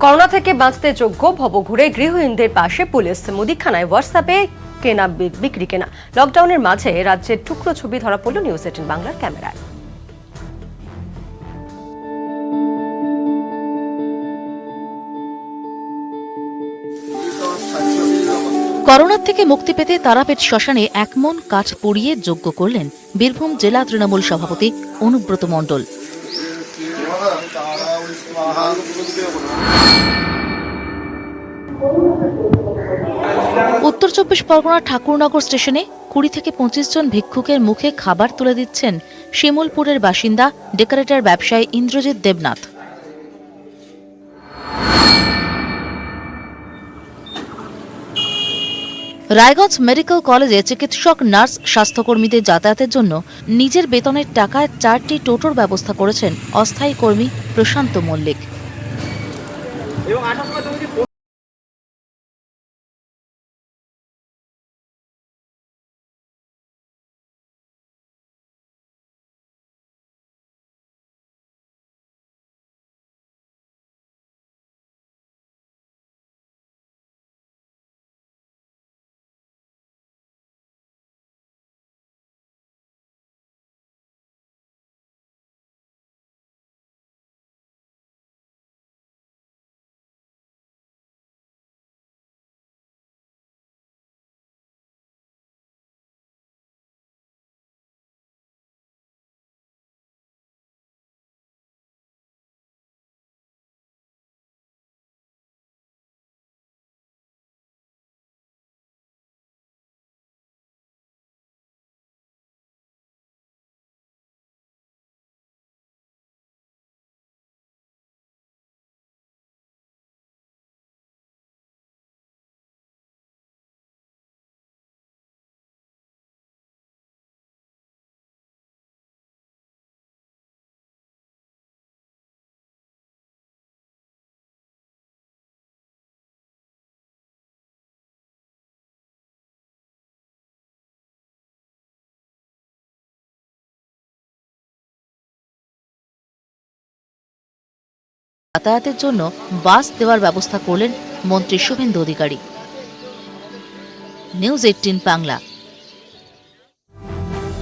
Corona থেকে বাঁচতে যোগ্য ভবঘুরে গৃহহীনদের পাশে পুলিশ। মুদিখানায় হোয়াটসঅ্যাপে কেনা বিক্রি কেনা। লকডাউনের মাঝে রাজ্যের টুকরো ছবি ধরা পড়ল নিউজ 18 বাংলার ক্যামেরায়। করোনার থেকে মুক্তি পেতে তারাপীঠ শ্মশানে এক মন কাঠ পুড়িয়ে যজ্ঞ করলেন বীরভূম জেলা তৃণমূল সভাপতি অনুব্রত মণ্ডল। উত্তর 24 পরগনার ঠাকুরনগর স্টেশনে 20 থেকে 25 জন ভিক্ষুকের মুখে খাবার তুলে দিচ্ছেন শিমুলপুরের বাসিন্দা ডেকোরেটর ব্যবসায়ী ইন্দ্রজিৎ দেবনাথ। রায়গঞ্জ মেডিকেল কলেজে চিকিৎসক, নার্স, স্বাস্থ্যকর্মীদের যাতায়াতের জন্য নিজের বেতনের টাকায় 4টি টোটোর ব্যবস্থা করেছেন অস্থায়ী কর্মী প্রশান্ত মল্লিক। যাতায়াতের জন্য বাস দেওয়ার ব্যবস্থা করলেন মন্ত্রী শুভেন্দু অধিকারী। নিউজ 18 বাংলা।